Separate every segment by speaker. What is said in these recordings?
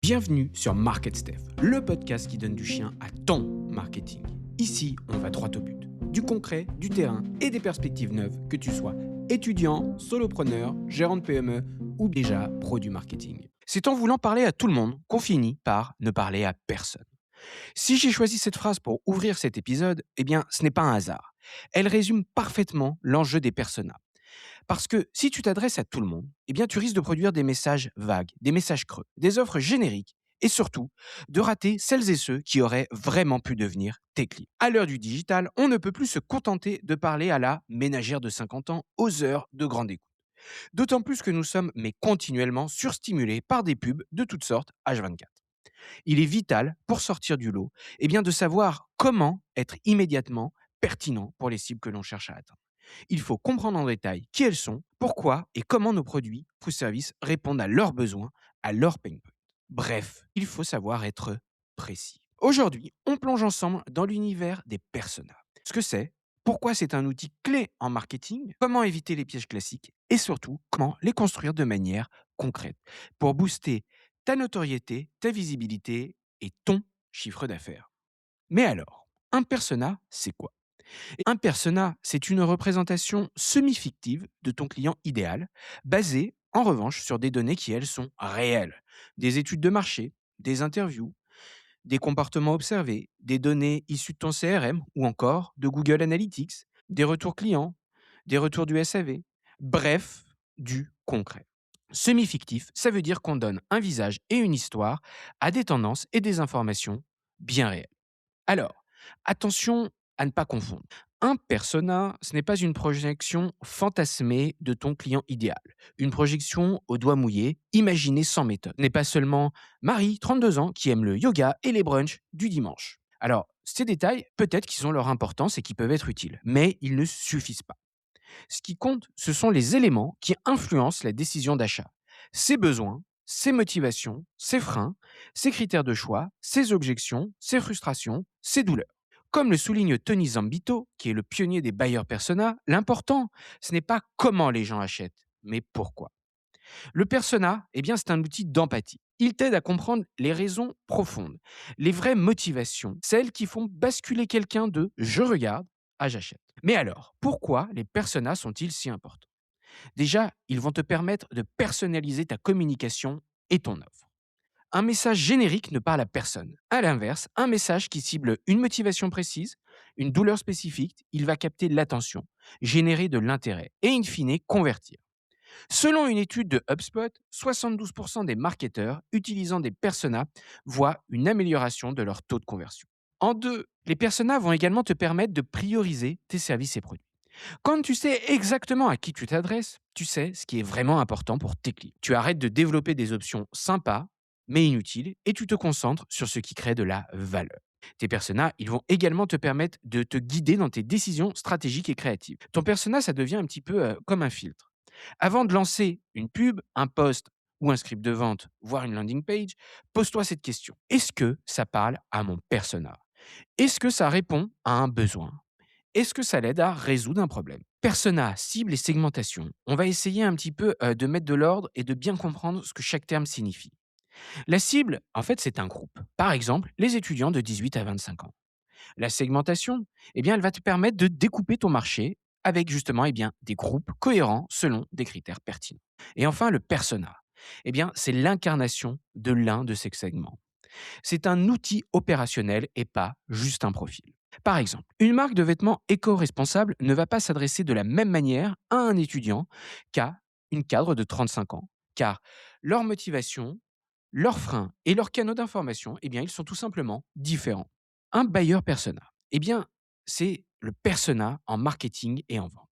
Speaker 1: Bienvenue sur Market Steph, le podcast qui donne du chien à ton marketing. Ici, on va droit au but. Du concret, du terrain et des perspectives neuves, que tu sois étudiant, solopreneur, gérant de PME ou déjà pro du marketing. C'est en voulant parler à tout le monde qu'on finit par ne parler à personne. Si j'ai choisi cette phrase pour ouvrir cet épisode, eh bien, ce n'est pas un hasard. Elle résume parfaitement l'enjeu des personas. Parce que si tu t'adresses à tout le monde, eh bien tu risques de produire des messages vagues, des messages creux, des offres génériques et surtout de rater celles et ceux qui auraient vraiment pu devenir tes clients. À l'heure du digital, on ne peut plus se contenter de parler à la ménagère de 50 ans aux heures de grande écoute. D'autant plus que nous sommes mais continuellement surstimulés par des pubs de toutes sortes H24. Il est vital pour sortir du lot, eh bien de savoir comment être immédiatement pertinent pour les cibles que l'on cherche à atteindre. Il faut comprendre en détail qui elles sont, pourquoi et comment nos produits ou services répondent à leurs besoins, à leurs pain points. Bref, il faut savoir être précis. Aujourd'hui, on plonge ensemble dans l'univers des personas. Ce que c'est, pourquoi c'est un outil clé en marketing, comment éviter les pièges classiques et surtout comment les construire de manière concrète pour booster ta notoriété, ta visibilité et ton chiffre d'affaires. Mais alors, un persona, c'est quoi? Un persona, c'est une représentation semi-fictive de ton client idéal, basée en revanche sur des données qui, elles, sont réelles. Des études de marché, des interviews, des comportements observés, des données issues de ton CRM ou encore de Google Analytics, des retours clients, des retours du SAV. Bref, du concret. Semi-fictif, ça veut dire qu'on donne un visage et une histoire à des tendances et des informations bien réelles. Alors, attention à ne pas confondre. Un persona, ce n'est pas une projection fantasmée de ton client idéal. Une projection au doigt mouillé, imaginée sans méthode. Ce n'est pas seulement Marie, 32 ans, qui aime le yoga et les brunchs du dimanche. Alors, ces détails, peut-être qu'ils ont leur importance et qui peuvent être utiles, mais ils ne suffisent pas. Ce qui compte, ce sont les éléments qui influencent la décision d'achat. Ses besoins, ses motivations, ses freins, ses critères de choix, ses objections, ses frustrations, ses douleurs. Comme le souligne Tony Zambito, qui est le pionnier des buyers persona, l'important, ce n'est pas comment les gens achètent, mais pourquoi. Le persona, eh bien, c'est un outil d'empathie. Il t'aide à comprendre les raisons profondes, les vraies motivations, celles qui font basculer quelqu'un de je regarde à j'achète. Mais alors, pourquoi les personas sont-ils si importants? Déjà, ils vont te permettre de personnaliser ta communication et ton offre. Un message générique ne parle à personne. À l'inverse, un message qui cible une motivation précise, une douleur spécifique, il va capter l'attention, générer de l'intérêt et in fine convertir. Selon une étude de HubSpot, 72% des marketeurs utilisant des personas voient une amélioration de leur taux de conversion. En deux, les personas vont également te permettre de prioriser tes services et produits. Quand tu sais exactement à qui tu t'adresses, tu sais ce qui est vraiment important pour tes clients. Tu arrêtes de développer des options sympas, mais inutiles, et tu te concentres sur ce qui crée de la valeur. Tes personas, ils vont également te permettre de te guider dans tes décisions stratégiques et créatives. Ton persona, ça devient un petit peu comme un filtre. Avant de lancer une pub, un post ou un script de vente, voire une landing page, pose-toi cette question. Est-ce que ça parle à mon persona? Est-ce que ça répond à un besoin? Est-ce que ça l'aide à résoudre un problème? Persona, cible et segmentation. On va essayer un petit peu de mettre de l'ordre et de bien comprendre ce que chaque terme signifie. La cible, en fait, c'est un groupe. Par exemple, les étudiants de 18 à 25 ans. La segmentation, eh bien, elle va te permettre de découper ton marché avec justement des groupes cohérents selon des critères pertinents. Et enfin, le persona, c'est l'incarnation de l'un de ces segments. C'est un outil opérationnel et pas juste un profil. Par exemple, une marque de vêtements éco-responsable ne va pas s'adresser de la même manière à un étudiant qu'à une cadre de 35 ans, car leur motivation, leurs freins et leurs canaux d'information, ils sont tout simplement différents. Un buyer persona, c'est le persona en marketing et en vente.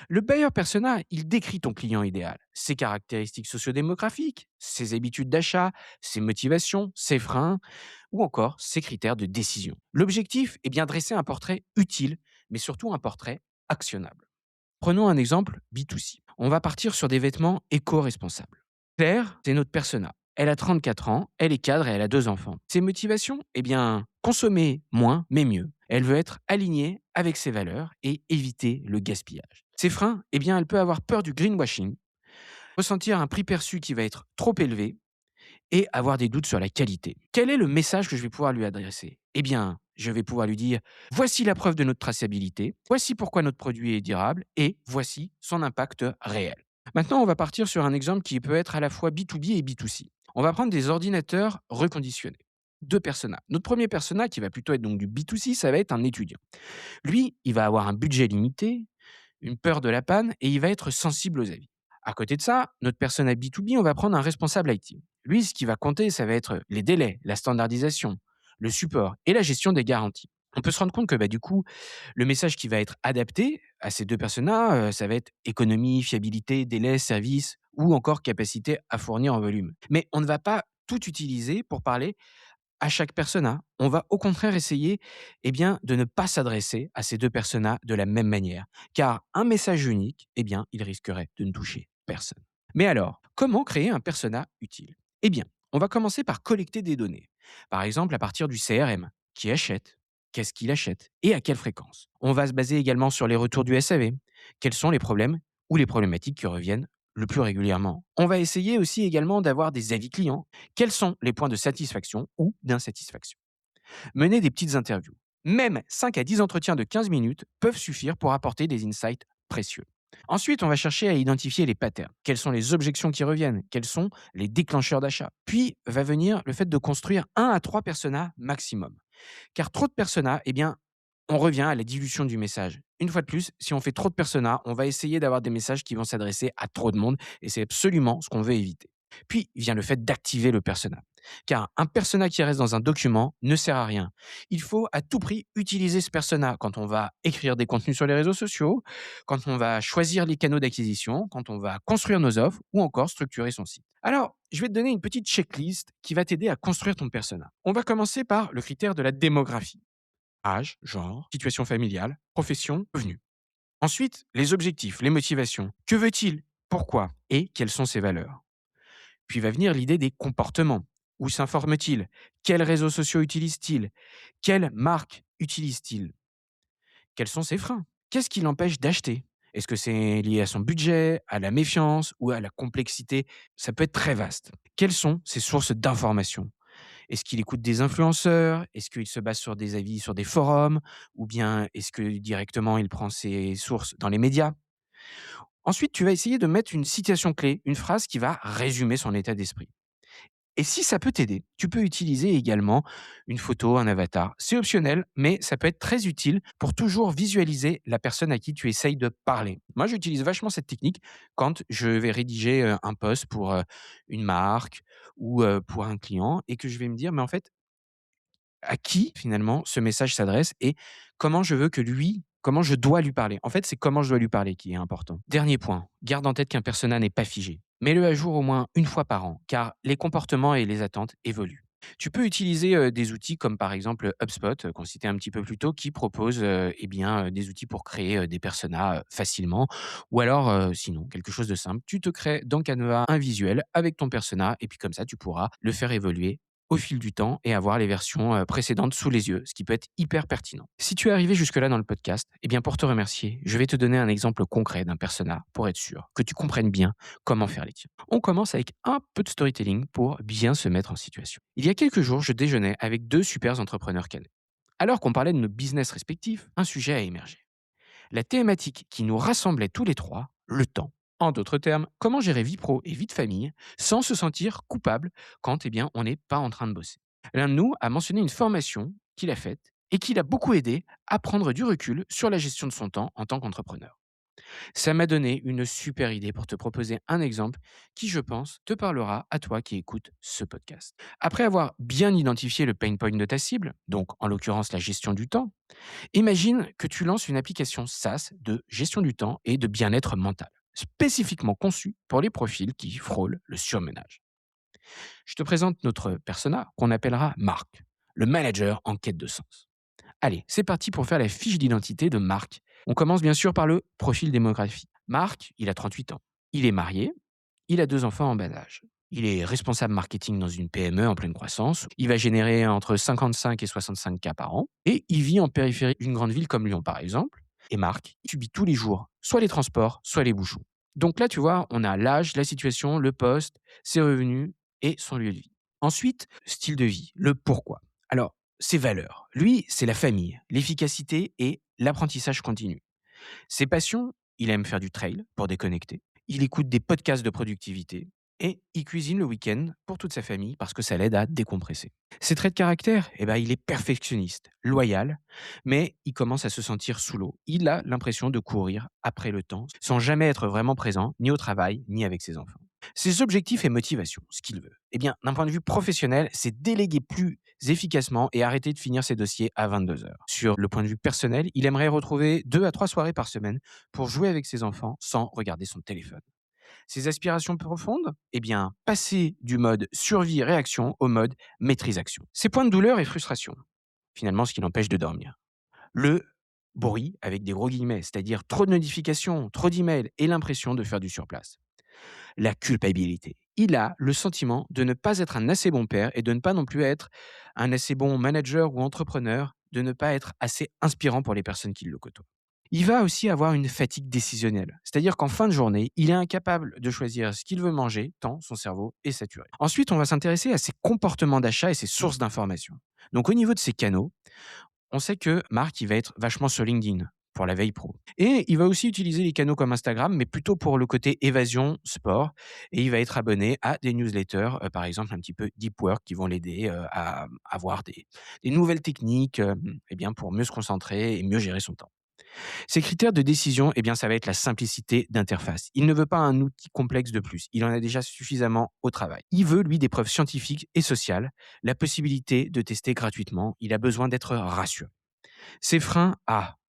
Speaker 1: Le buyer persona, il décrit ton client idéal, ses caractéristiques sociodémographiques, ses habitudes d'achat, ses motivations, ses freins ou encore ses critères de décision. L'objectif est bien dresser un portrait utile, mais surtout un portrait actionnable. Prenons un exemple B2C. On va partir sur des vêtements éco-responsables. Claire, c'est notre persona. Elle a 34 ans, elle est cadre et elle a 2 enfants. Ses motivations? Consommer moins, mais mieux. Elle veut être alignée avec ses valeurs et éviter le gaspillage. Ses freins? Elle peut avoir peur du greenwashing, ressentir un prix perçu qui va être trop élevé et avoir des doutes sur la qualité. Quel est le message que je vais pouvoir lui adresser? Eh bien, je vais pouvoir lui dire: «Voici la preuve de notre traçabilité, voici pourquoi notre produit est durable et voici son impact réel». Maintenant, on va partir sur un exemple qui peut être à la fois B2B et B2C. On va prendre des ordinateurs reconditionnés. 2 personas. Notre premier persona, qui va plutôt être donc du B2C, ça va être un étudiant. Lui, il va avoir un budget limité, une peur de la panne et il va être sensible aux avis. À côté de ça, notre persona B2B, on va prendre un responsable IT. Lui, ce qui va compter, ça va être les délais, la standardisation, le support et la gestion des garanties. On peut se rendre compte que du coup, le message qui va être adapté à ces 2 personas, ça va être économie, fiabilité, délai, service ou encore capacité à fournir en volume. Mais on ne va pas tout utiliser pour parler à chaque persona. On va au contraire essayer de ne pas s'adresser à ces 2 personas de la même manière. Car un message unique, il risquerait de ne toucher personne. Mais alors, comment créer un persona utile? Eh bien, on va commencer par collecter des données. Par exemple, à partir du CRM. Qui achète? Qu'est-ce qu'il achète? Et à quelle fréquence? On va se baser également sur les retours du SAV. Quels sont les problèmes ou les problématiques qui reviennent le plus régulièrement? On va essayer aussi également d'avoir des avis clients. Quels sont les points de satisfaction ou d'insatisfaction? Mener des petites interviews. Même 5 à 10 entretiens de 15 minutes peuvent suffire pour apporter des insights précieux. Ensuite, on va chercher à identifier les patterns. Quelles sont les objections qui reviennent? Quels sont les déclencheurs d'achat? Puis va venir le fait de construire un à 3 personas maximum. Car trop de personas, on revient à la dilution du message. Une fois de plus, si on fait trop de personas, on va essayer d'avoir des messages qui vont s'adresser à trop de monde et c'est absolument ce qu'on veut éviter. Puis vient le fait d'activer le persona. Car un persona qui reste dans un document ne sert à rien. Il faut à tout prix utiliser ce persona quand on va écrire des contenus sur les réseaux sociaux, quand on va choisir les canaux d'acquisition, quand on va construire nos offres ou encore structurer son site. Alors, je vais te donner une petite checklist qui va t'aider à construire ton persona. On va commencer par le critère de la démographie. Âge, genre, situation familiale, profession, revenu. Ensuite, les objectifs, les motivations. Que veut-il? Pourquoi? Et quelles sont ses valeurs? Puis va venir l'idée des comportements. Où s'informe-t-il? Quels réseaux sociaux utilise-t-il? Quelle marque utilise-t-il? Quels sont ses freins? Qu'est-ce qui l'empêche d'acheter? Est-ce que c'est lié à son budget, à la méfiance ou à la complexité? Ça peut être très vaste. Quelles sont ses sources d'information? Est-ce qu'il écoute des influenceurs? Est-ce qu'il se base sur des avis sur des forums? Ou bien est-ce que directement il prend ses sources dans les médias? Ensuite, tu vas essayer de mettre une citation clé, une phrase qui va résumer son état d'esprit. Et si ça peut t'aider, tu peux utiliser également une photo, un avatar. C'est optionnel, mais ça peut être très utile pour toujours visualiser la personne à qui tu essayes de parler. Moi, j'utilise vachement cette technique quand je vais rédiger un post pour une marque ou pour un client et que je vais me dire, mais en fait, à qui finalement ce message s'adresse et comment je dois lui parler. En fait, c'est comment je dois lui parler qui est important. Dernier point, garde en tête qu'un persona n'est pas figé. Mets-le à jour au moins une fois par an, car les comportements et les attentes évoluent. Tu peux utiliser des outils comme par exemple HubSpot, qu'on citait un petit peu plus tôt, qui propose des outils pour créer des personas facilement. Ou alors, sinon, quelque chose de simple, tu te crées dans Canva un visuel avec ton persona, et puis comme ça, tu pourras le faire évoluer au fil du temps et avoir les versions précédentes sous les yeux, ce qui peut être hyper pertinent. Si tu es arrivé jusque-là dans le podcast, pour te remercier, je vais te donner un exemple concret d'un persona pour être sûr que tu comprennes bien comment faire les tiens. On commence avec un peu de storytelling pour bien se mettre en situation. Il y a quelques jours, je déjeunais avec 2 super entrepreneurs canadiens. Alors qu'on parlait de nos business respectifs, un sujet a émergé. La thématique qui nous rassemblait tous les trois, le temps. En d'autres termes, comment gérer vie pro et vie de famille sans se sentir coupable quand on n'est pas en train de bosser. L'un de nous a mentionné une formation qu'il a faite et qui l'a beaucoup aidé à prendre du recul sur la gestion de son temps en tant qu'entrepreneur. Ça m'a donné une super idée pour te proposer un exemple qui, je pense, te parlera à toi qui écoutes ce podcast. Après avoir bien identifié le pain point de ta cible, donc en l'occurrence la gestion du temps, imagine que tu lances une application SaaS de gestion du temps et de bien-être mental, spécifiquement conçue pour les profils qui frôlent le surmenage. Je te présente notre persona qu'on appellera Marc, le manager en quête de sens. Allez, c'est parti pour faire la fiche d'identité de Marc. On commence bien sûr par le profil démographique. Marc, il a 38 ans. Il est marié. Il a 2 enfants en bas âge. Il est responsable marketing dans une PME en pleine croissance. Il va générer entre 55 et 65 k par an. Et il vit en périphérie d'une grande ville comme Lyon, par exemple. Et Marc, il subit tous les jours soit les transports, soit les bouchons. Donc là, tu vois, on a l'âge, la situation, le poste, ses revenus et son lieu de vie. Ensuite, style de vie, le pourquoi. Alors, ses valeurs. Lui, c'est la famille, l'efficacité et l'apprentissage continu. Ses passions, il aime faire du trail pour déconnecter. Il écoute des podcasts de productivité et il cuisine le week-end pour toute sa famille parce que ça l'aide à décompresser. Ses traits de caractère, il est perfectionniste, loyal, mais il commence à se sentir sous l'eau. Il a l'impression de courir après le temps sans jamais être vraiment présent, ni au travail, ni avec ses enfants. Ses objectifs et motivations, ce qu'il veut. D'un point de vue professionnel, c'est déléguer plus efficacement et arrêter de finir ses dossiers à 22 heures. Sur le point de vue personnel, il aimerait retrouver 2 à 3 soirées par semaine pour jouer avec ses enfants sans regarder son téléphone. Ses aspirations profondes, passer du mode survie-réaction au mode maîtrise-action. Ses points de douleur et frustration, finalement ce qui l'empêche de dormir. Le bruit, avec des gros guillemets, c'est-à-dire trop de notifications, trop d'emails et l'impression de faire du surplace. La culpabilité. Il a le sentiment de ne pas être un assez bon père et de ne pas non plus être un assez bon manager ou entrepreneur, de ne pas être assez inspirant pour les personnes qui le côtoient. Il va aussi avoir une fatigue décisionnelle, c'est-à-dire qu'en fin de journée, il est incapable de choisir ce qu'il veut manger tant son cerveau est saturé. Ensuite, on va s'intéresser à ses comportements d'achat et ses sources d'informations. Donc au niveau de ses canaux, on sait que Marc, il va être vachement sur LinkedIn pour la veille pro. Et il va aussi utiliser les canaux comme Instagram, mais plutôt pour le côté évasion, sport. Et il va être abonné à des newsletters, par exemple un petit peu deep work, qui vont l'aider à avoir des nouvelles techniques pour mieux se concentrer et mieux gérer son temps. Ses critères de décision, ça va être la simplicité d'interface. Il ne veut pas un outil complexe de plus. Il en a déjà suffisamment au travail. Il veut, lui, des preuves scientifiques et sociales, la possibilité de tester gratuitement. Il a besoin d'être rassuré. Ses freins,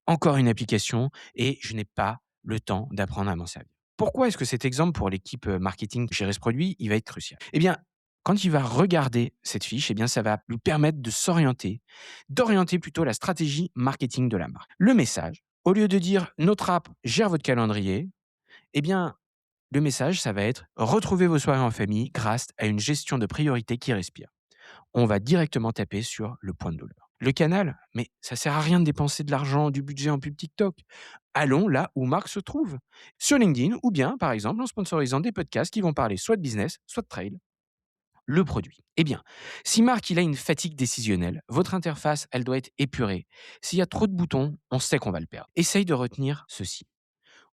Speaker 1: encore une application et je n'ai pas le temps d'apprendre à m'en servir. Pourquoi est-ce que cet exemple pour l'équipe marketing gérer ce produit, il va être crucial? Quand il va regarder cette fiche, ça va lui permettre de d'orienter plutôt la stratégie marketing de la marque. Le message, au lieu de dire notre app gère votre calendrier, le message, ça va être retrouver vos soirées en famille grâce à une gestion de priorité qui respire. On va directement taper sur le point de douleur. Le canal, mais ça sert à rien de dépenser de l'argent, du budget en pub TikTok. Allons là où Marc se trouve, sur LinkedIn ou bien, par exemple, en sponsorisant des podcasts qui vont parler soit de business, soit de trail. Le produit. Si Marc il a une fatigue décisionnelle, votre interface, elle doit être épurée. S'il y a trop de boutons, on sait qu'on va le perdre. Essaye de retenir ceci.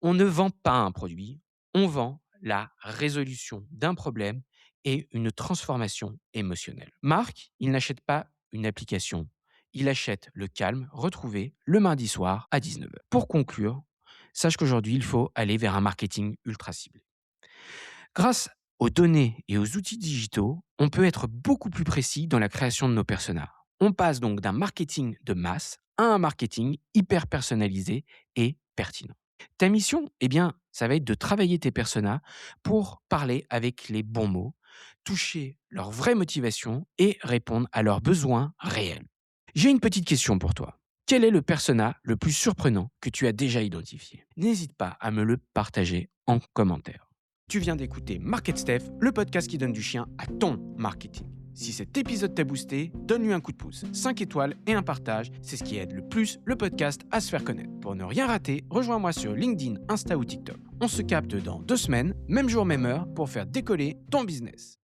Speaker 1: On ne vend pas un produit, on vend la résolution d'un problème et une transformation émotionnelle. Marc, il n'achète pas une application, il achète le calme retrouvé le mardi soir à 19 heures. Pour conclure, sache qu'aujourd'hui, il faut aller vers un marketing ultra ciblé. Grâce aux données et aux outils digitaux, on peut être beaucoup plus précis dans la création de nos personas. On passe donc d'un marketing de masse à un marketing hyper personnalisé et pertinent. Ta mission, ça va être de travailler tes personas pour parler avec les bons mots, toucher leur vraie motivation et répondre à leurs besoins réels. J'ai une petite question pour toi. Quel est le persona le plus surprenant que tu as déjà identifié? N'hésite pas à me le partager en commentaire. Tu viens d'écouter Market Steph, le podcast qui donne du chien à ton marketing. Si cet épisode t'a boosté, donne-lui un coup de pouce, 5 étoiles et un partage, c'est ce qui aide le plus le podcast à se faire connaître. Pour ne rien rater, rejoins-moi sur LinkedIn, Insta ou TikTok. On se capte dans 2 semaines, même jour, même heure, pour faire décoller ton business.